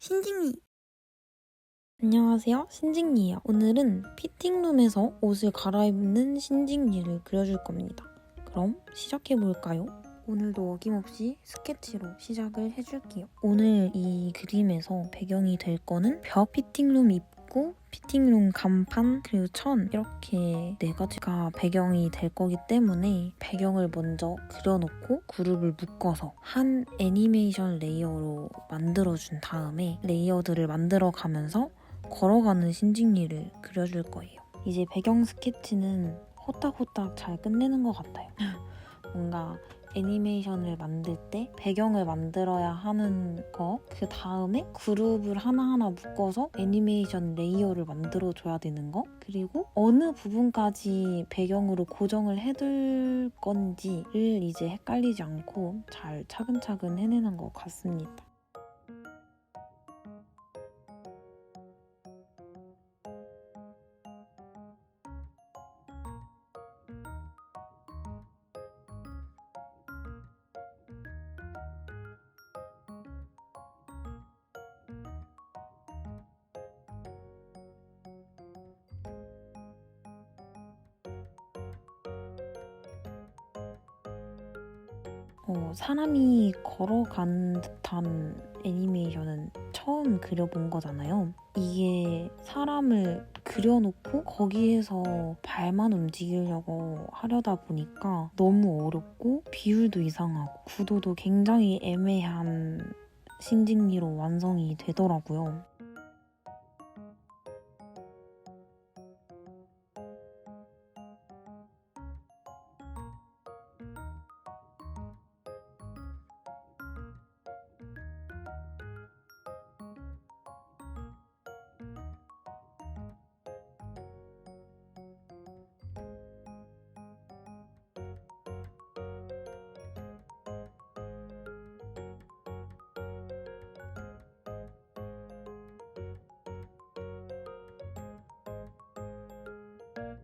신직리! 안녕하세요, 신직리예요. 오늘은 피팅룸에서 옷을 갈아입는 신직리를 그려줄 겁니다. 그럼 시작해볼까요? 오늘도 어김없이 스케치로 시작을 해줄게요. 오늘 이 그림에서 배경이 될 거는 벽, 피팅룸 입구, 피팅룸 간판, 그리고 천 이렇게 4가지가 배경이 될 거기 때문에 배경을 먼저 그려놓고 그룹을 묶어서 한 애니메이션 레이어로 만들어준 다음에 레이어들을 만들어가면서 걸어가는 신직리를 그려줄 거예요. 이제 배경 스케치는 호딱호딱 잘 끝내는 것 같아요. 뭔가 애니메이션을 만들 때 배경을 만들어야 하는 거, 그 다음에 그룹을 하나하나 묶어서 애니메이션 레이어를 만들어줘야 되는 거, 그리고 어느 부분까지 배경으로 고정을 해둘 건지를 이제 헷갈리지 않고 잘 차근차근 해내는 것 같습니다. 사람이 걸어가는 듯한 애니메이션은 처음 그려본 거잖아요. 이게 사람을 그려놓고 거기에서 발만 움직이려고 하려다 보니까 너무 어렵고 비율도 이상하고 구도도 굉장히 애매한 신직리로 완성이 되더라고요.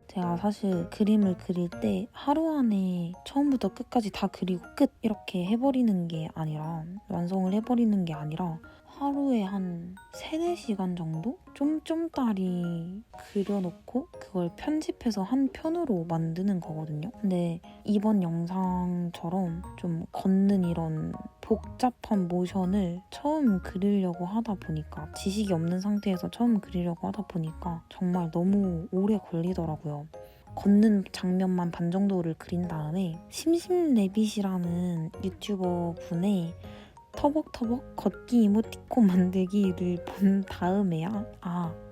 제가 사실 그림을 그릴 때 하루 안에 처음부터 끝까지 다 그리고 끝 이렇게 해버리는 게 아니라 완성을 해버리는 게 아니라 하루에 한 3-4시간 정도? 쫌쫌따리 그려놓고 그걸 편집해서 한 편으로 만드는 거거든요. 근데 이번 영상처럼 좀 걷는 이런 복잡한 모션을 처음 그리려고 하다 보니까 지식이 없는 상태에서 처음 그리려고 하다 보니까 정말 너무 오래 걸리더라고요. 걷는 장면만 반 정도를 그린 다음에 심심래빗이라는 유튜버 분의 터벅터벅 걷기 이모티콘 만들기를 본 다음에야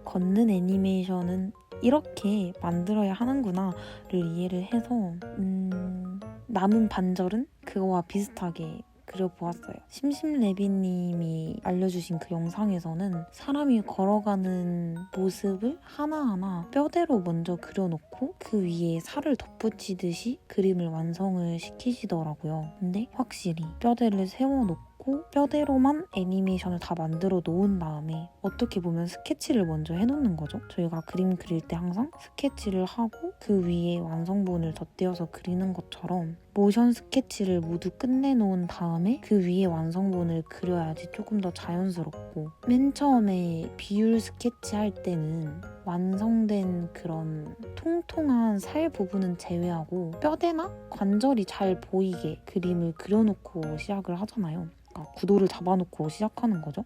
걷는 애니메이션은 이렇게 만들어야 하는구나를 이해를 해서 남은 반절은 그거와 비슷하게 그려보았어요. 심심래비님이 알려주신 그 영상에서는 사람이 걸어가는 모습을 하나하나 뼈대로 먼저 그려놓고 그 위에 살을 덧붙이듯이 그림을 완성을 시키시더라고요. 근데 확실히 뼈대를 세워놓고 뼈대로만 애니메이션을 다 만들어 놓은 다음에 어떻게 보면 스케치를 먼저 해놓는 거죠. 저희가 그림 그릴 때 항상 스케치를 하고 그 위에 완성본을 덧대어서 그리는 것처럼 모션 스케치를 모두 끝내놓은 다음에 그 위에 완성본을 그려야지 조금 더 자연스럽고, 맨 처음에 비율 스케치 할 때는 완성된 그런 통통한 살 부분은 제외하고 뼈대나 관절이 잘 보이게 그림을 그려놓고 시작을 하잖아요. 그러니까 구도를 잡아놓고 시작하는 거죠.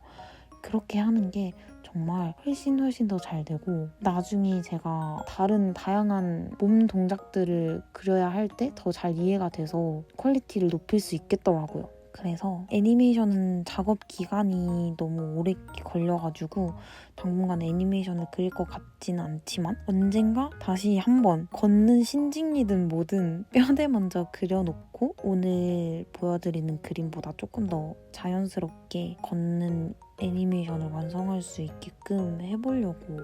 그렇게 하는 게 정말 훨씬 더 잘 되고, 나중에 제가 다른 다양한 몸 동작들을 그려야 할 때 더 잘 이해가 돼서 퀄리티를 높일 수 있겠더라고요. 그래서 애니메이션은 작업 기간이 너무 오래 걸려가지고 당분간 애니메이션을 그릴 것 같지는 않지만 언젠가 다시 한번 걷는 신직리든 뭐든 뼈대 먼저 그려놓고 오늘 보여드리는 그림보다 조금 더 자연스럽게 걷는 애니메이션을 완성할 수 있게끔 해보려고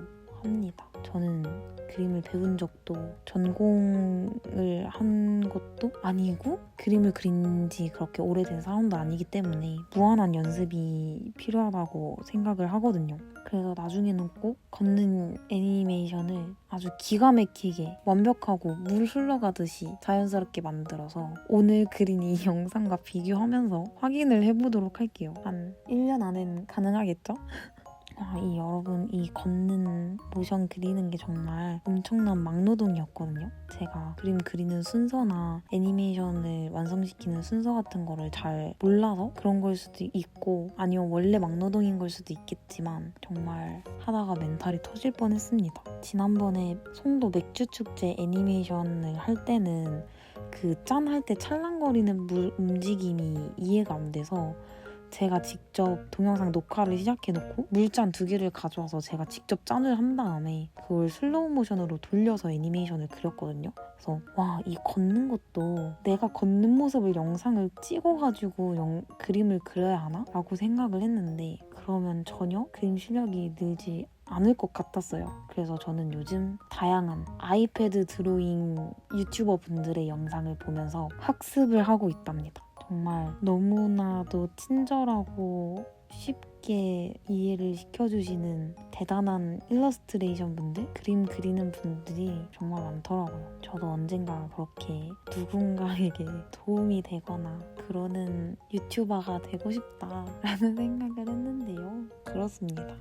합니다. 저는 그림을 배운 적도 전공을 한 것도 아니고 그림을 그린 지 그렇게 오래된 사람도 아니기 때문에 무한한 연습이 필요하다고 생각을 하거든요. 그래서 나중에는 꼭 걷는 애니메이션을 아주 기가 막히게 완벽하고 물 흘러가듯이 자연스럽게 만들어서 오늘 그린 이 영상과 비교하면서 확인을 해보도록 할게요. 한 1년 안엔 가능하겠죠? 여러분, 이 걷는 모션 그리는 게 정말 엄청난 막노동이었거든요. 제가 그림 그리는 순서나 애니메이션을 완성시키는 순서 같은 거를 잘 몰라서 그런 걸 수도 있고 아니면 원래 막노동인 걸 수도 있겠지만 정말 하다가 멘탈이 터질 뻔했습니다. 지난번에 송도 맥주축제 애니메이션을 할 때는 그 짠 할 때 찰랑거리는 물 움직임이 이해가 안 돼서 제가 직접 동영상 녹화를 시작해놓고 물잔 2개를 가져와서 제가 직접 짠을 한 다음에 그걸 슬로우 모션으로 돌려서 애니메이션을 그렸거든요. 그래서 이 걷는 것도 내가 걷는 모습을 영상을 찍어가지고 그림을 그려야 하나? 라고 생각을 했는데 그러면 전혀 그림 실력이 늘지 않을 것 같았어요. 그래서 저는 요즘 다양한 아이패드 드로잉 유튜버 분들의 영상을 보면서 학습을 하고 있답니다. 정말 너무나도 친절하고 쉽게 이해를 시켜주시는 대단한 일러스트레이션 분들, 그림 그리는 분들이 정말 많더라고요. 저도 언젠가 그렇게 누군가에게 도움이 되거나 그러는 유튜버가 되고 싶다라는 생각을 했는데요. 그렇습니다.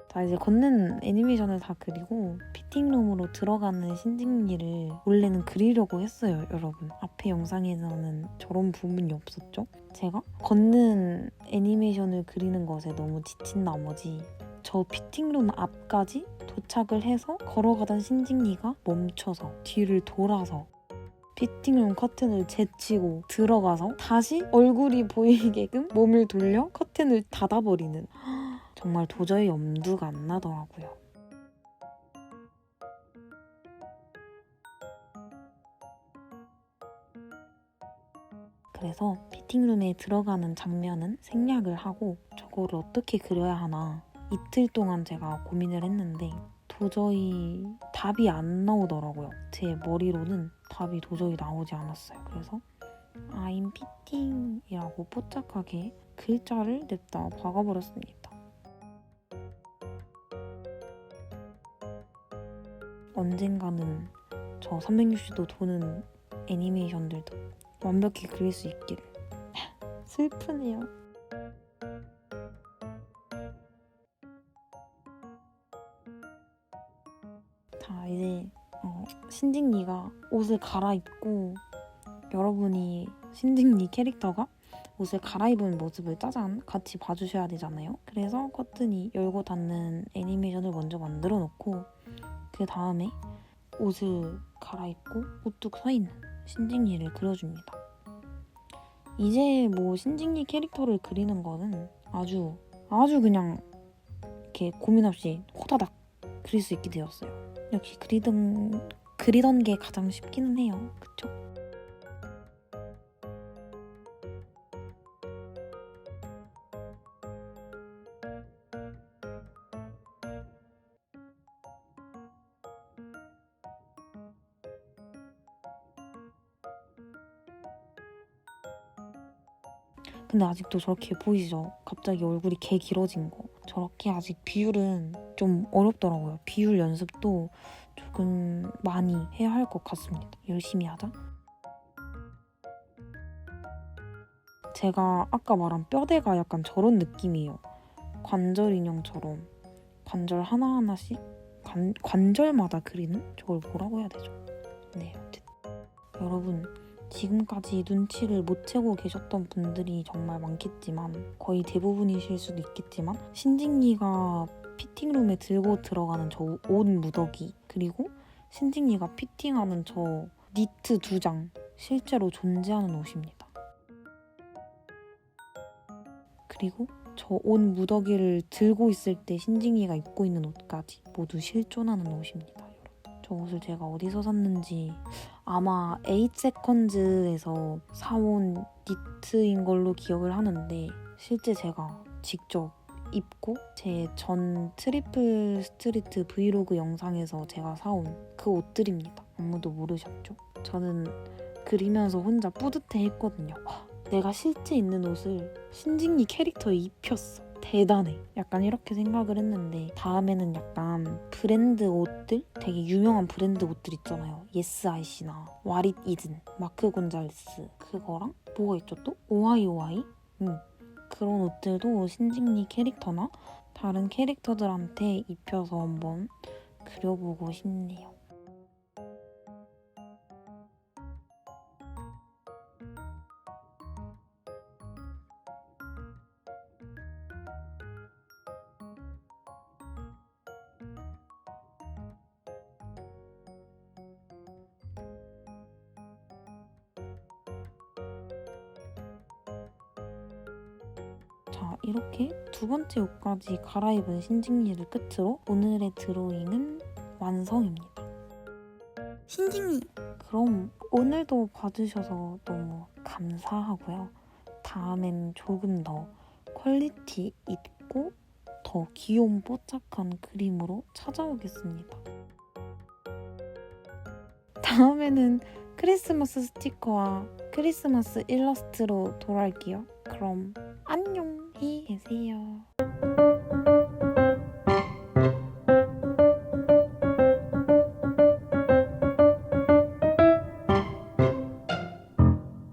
자, 이제 걷는 애니메이션을 다 그리고 피팅룸으로 들어가는 신직리를 원래는 그리려고 했어요, 여러분. 앞에 영상에서는 저런 부분이 없었죠? 제가 걷는 애니메이션을 그리는 것에 너무 지친 나머지 저 피팅룸 앞까지 도착을 해서 걸어가던 신직리가 멈춰서 뒤를 돌아서 피팅룸 커튼을 제치고 들어가서 다시 얼굴이 보이게끔 몸을 돌려 커튼을 닫아버리는 정말 도저히 엄두가 안 나더라고요. 그래서 피팅룸에 들어가는 장면은 생략을 하고 저거를 어떻게 그려야 하나 이틀 동안 제가 고민을 했는데 도저히 답이 안 나오더라고요. 제 머리로는 답이 도저히 나오지 않았어요. 그래서 I'm fitting이라고 포착하게 글자를 냅다 박아버렸습니다. 언젠가는 저 360도 도는 애니메이션들도 완벽히 그릴 수 있기를. 슬프네요. 자, 이제 신직리가 옷을 갈아입고 여러분이 신직니 캐릭터가 옷을 갈아입은 모습을 짜잔 같이 봐주셔야 되잖아요. 그래서 커튼이 열고 닫는 애니메이션을 먼저 만들어 놓고 그 다음에 옷을 갈아입고 우뚝 서 있는 신직니를 그려줍니다. 이제 뭐 신직니 캐릭터를 그리는 거는 아주 그냥 이렇게 고민 없이 호다닥 그릴 수 있게 되었어요. 역시 그리던 게 가장 쉽기는 해요. 그쵸? 근데 아직도 저렇게 보이시죠? 갑자기 얼굴이 개 길어진 거. 저렇게 아직 비율은 좀 어렵더라고요. 비율 연습도 조금 많이 해야 할 것 같습니다. 열심히 하자. 제가 아까 말한 뼈대가 약간 저런 느낌이에요. 관절 인형처럼 관절 하나하나씩 관절마다 그리는? 저걸 뭐라고 해야 되죠? 네, 어쨌든 여러분 지금까지 눈치를 못 채고 계셨던 분들이 정말 많겠지만 거의 대부분이실 수도 있겠지만 신직니가 피팅룸에 들고 들어가는 저 옷 무더기 그리고 신직니가 피팅하는 저 니트 2장 실제로 존재하는 옷입니다. 그리고 저 옷 무더기를 들고 있을 때 신직니가 입고 있는 옷까지 모두 실존하는 옷입니다. 저 옷을 제가 어디서 샀는지 아마 8세컨즈에서 사온 니트인 걸로 기억을 하는데 실제 제가 직접 입고 제 전 트리플 스트리트 브이로그 영상에서 제가 사온 그 옷들입니다. 아무도 모르셨죠? 저는 그리면서 혼자 뿌듯해했거든요. 와, 내가 실제 있는 옷을 신직니 캐릭터에 입혔어. 대단해. 약간 이렇게 생각을 했는데 다음에는 약간 브랜드 옷들? 되게 유명한 브랜드 옷들 있잖아요. 예스아이씨나 와릿 이든, 마크 곤잘레스 그거랑 뭐가 있죠 또? 오아이오아이? 그런 옷들도 신직니 캐릭터나 다른 캐릭터들한테 입혀서 한번 그려보고 싶네요. 자, 이렇게 두 번째 옷까지 갈아입은 신직니를 끝으로 오늘의 드로잉은 완성입니다. 신직니! 그럼 오늘도 봐주셔서 너무 감사하고요. 다음엔 조금 더 퀄리티 있고 더 귀여운 뽀짝한 그림으로 찾아오겠습니다. 다음에는 크리스마스 스티커와 크리스마스 일러스트로 돌아올게요. 그럼 안녕히 계세요.